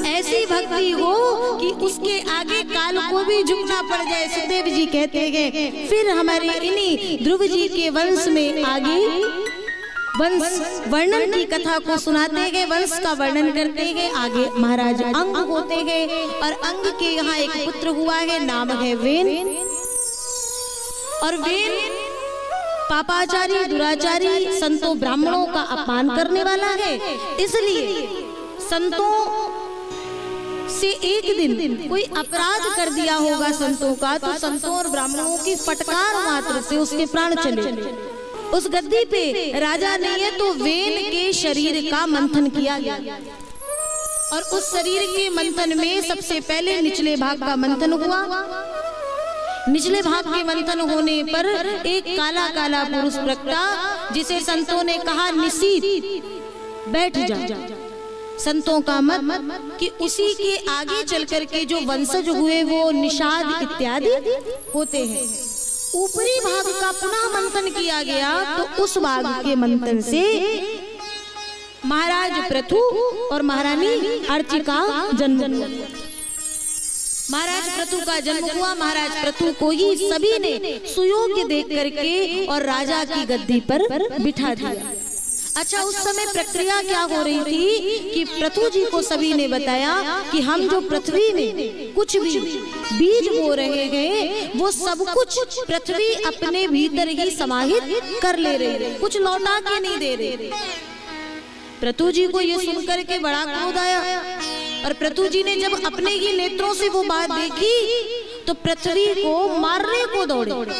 ऐसी भक्ति हो कि उसके आगे काल को भी झुकना पड़ जाए। सुखदेव जी कहते हैं फिर हमारे इन्हीं ध्रुव जी के वंश में आगे वंश वर्णन की कथा को सुनाते हैं, वंश का वर्णन करते हैं। आगे महाराज अंग होते हैं और अंग के यहाँ एक पुत्र हुआ है, नाम है वेन। और वेन पापाचारी दुराचारी संतों ब्राह्मणों का अपमान करने वाला है, इसलिए संतों से एक दिन कोई अपराध कर दिया होगा संतों का, तो संतों और ब्राह्मणों की फटकार मात्र से उसके प्राण चले। उस गद्दी पे राजा ने ये तो वेन के शरीर का मंथन किया गया और उस शरीर के मंथन में सबसे पहले निचले भाग का मंथन हुआ। निचले भाग के मंथन होने पर एक काला काला पुरुष प्रकटा, जिसे संतों ने कहा निशीत बैठ जा। संतों का मत कि उसी के आगे चल करके जो वंशज हुए वो निषाद इत्यादि होते हैं। ऊपरी भाग का पुनः मंथन किया गया तो उस भाग के मंथन से महाराज पृथु और महारानी अर्चिका जन्म हुआ। महाराज पृथु का जन्म हुआ। महाराज पृथु को ही सभी ने सुयोग्य देख करके और राजा की गद्दी पर बिठा दिया। अच्छा, उस समय प्रक्रिया क्या हो रही थी कि पृथु जी को सभी ने बताया कि हम जो पृथ्वी में कुछ भी बीज बो रहे हैं वो सब कुछ पृथ्वी अपने भीतर ही समाहित कर ले रही है, कुछ लौटा के नहीं दे रही। पृथु जी को ये सुनकर के बड़ा क्रोध आया और पृथु जी ने जब अपने ही नेत्रों से वो बात देखी तो पृथ्वी को मारने को दौड़े।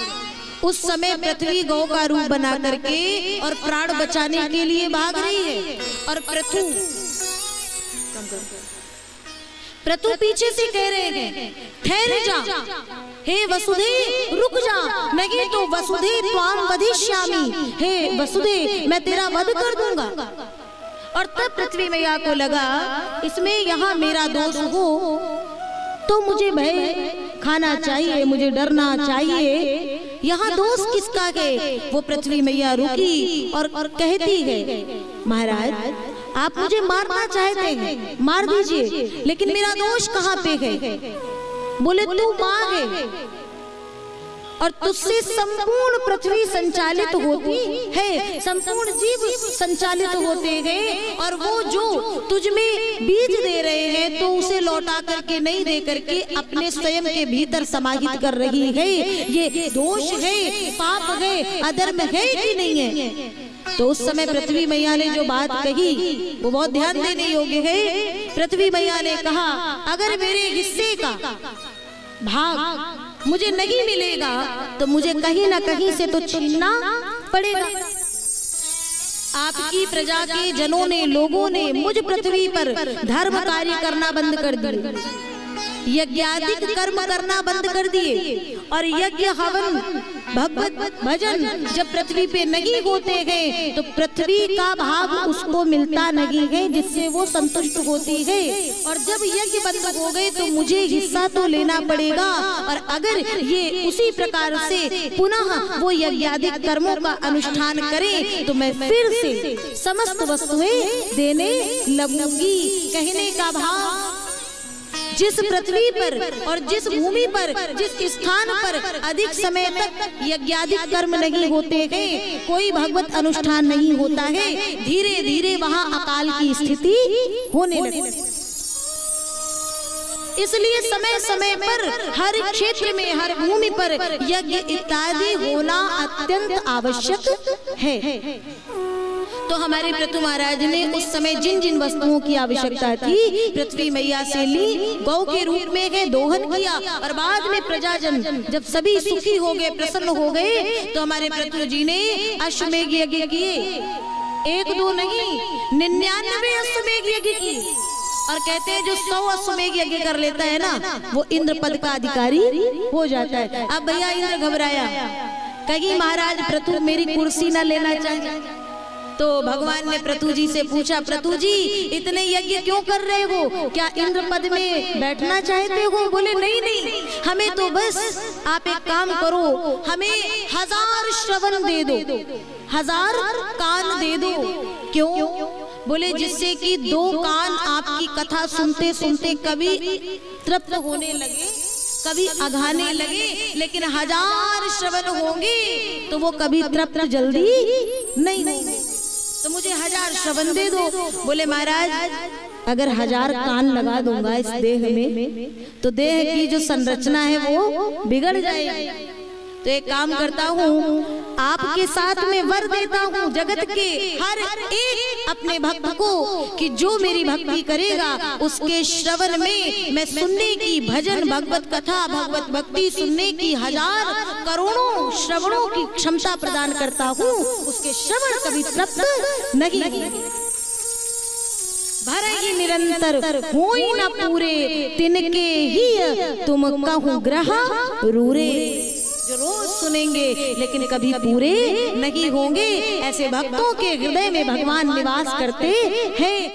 उस समय पृथ्वी गौ का रूप बना करके और प्राण बचाने के लिए भाग रही है और पृथु पीछे से कह रहे हैं ठहर जा, हे वसुधे रुक जा, नहीं तो वसुधे त्वाम वधिष्यामि, हे वसुधे मैं तेरा वध कर दूंगा। और तब पृथ्वी मैया को लगा इसमें यहाँ मेरा दोष हो तो मुझे भय खाना चाहिए, मुझे डरना चाहिए, यहाँ दोष किसका है। वो पृथ्वी मैया रुकी और कहती है महाराज आप मुझे मारना चाहते हैं, मार दीजिए, लेकिन मेरा दोष कहाँ पे है। बोले तू माँ है और तुझसे संपूर्ण पृथ्वी संचालित होती है, संपूर्ण जीव संचालित होते हैं और वो जो तुझ में बीज दे रहे हैं तो उसे लौटा करके नहीं दे करके अपने स्वयं के भीतर समाहित कर रही है। ये दोष है, पाप है, अधर्म है कि नहीं है। तो उस समय पृथ्वी मैया ने जो बात कही वो बहुत ध्यान देने योग्य है। पृथ्वी मैया ने कहा अगर मेरे हिस्से का भाग मुझे नहीं मिलेगा तो मुझे कहीं ना कहीं से तो छीनना पड़ेगा। आपकी प्रजा के जनों ने, लोगों ने मुझ पृथ्वी पर धर्म कार्य करना बंद कर दिए, यज्ञादिक कर्म करना बंद कर दिए और यज्ञ हवन भगवत भजन जब पृथ्वी पे नहीं होते हैं तो पृथ्वी का भाग उसको मिलता नहीं है जिससे वो संतुष्ट होती है। और जब यज्ञ बंद हो गए तो मुझे हिस्सा तो लेना पड़ेगा और अगर ये उसी प्रकार से पुनः वो यज्ञादिक कर्मों का अनुष्ठान करें तो मैं फिर से समस्त वस्तुएं देने लगूंगी। कहने का भाव जिस पृथ्वी पर और जिस भूमि पर, जिस स्थान पर अधिक समय तक यज्ञादिक कर्म नहीं होते हैं, कोई भगवत अनुष्ठान नहीं होता है, धीरे धीरे वहां अकाल की स्थिति होने लगती। इसलिए समय समय पर हर क्षेत्र में, हर भूमि पर यज्ञ इत्यादि होना अत्यंत आवश्यक है। तो हमारे पृथु महाराज ने उस समय जिन जिन वस्तुओं की आवश्यकता थी पृथ्वी मैया से ली, गौ के रूप में है दोहन किया और बाद में प्रजाजन जब सभी सुखी हो गए, प्रसन्न हो गए तो हमारे पृथु जी ने अश्वमेघ यज्ञ किए। 1 2 नहीं 99 अश्वमेघ यज्ञ किए। और कहते हैं जो 100 अश्वमेघ यज्ञ कर लेता है ना वो इंद्र पद का अधिकारी हो जाता है। अब भैया इंद्र घबराया, कहीं महाराज पृथु मेरी कुर्सी न लेना चाहिए। तो भगवान ने पृथु जी से पूछा पृथु जी इतने यज्ञ क्यों कर रहे हो, क्या इंद्र पद में बैठना चाहते हो। बोले नहीं नहीं, हमें तो बस आप एक काम करो, हमें 1000 श्रवण दे दो, 1000 कान दे दो। क्यों? बोले जिससे कि 2 कान आपकी कथा सुनते सुनते कभी तृप्त होने लगे, कभी अघाने लगे, लेकिन 1000 श्रवण होंगे तो वो कभी तृप्त जल्दी नहीं होंगे। तो मुझे 1000 श्रवण दे दो। बोले महाराज अगर 1000 कान लगा दूंगा इस देह में तो देह की जो संरचना है वो बिगड़ जाएगी। तो एक काम करता हूँ, आपके साथ में वर देता हूँ जगत के हर एक अपने भक्त को कि जो मेरी भक्ति करेगा उसके श्रवण में मैं सुनने की, भजन भगवत कथा भगवत भक्ति सुनने की 1000 करोड़ों श्रवणों की क्षमता प्रदान करता हूँ। उसके श्रवण कभी तृप्त नहीं भरेगी निरंतर, होई न पूरे तिनके ही तुम कहूँ ग्रह रूरे। जो रोज सुनेंगे लेकिन कभी पूरे नहीं होंगे, ऐसे भक्तों के हृदय में भगवान निवास करते हैं।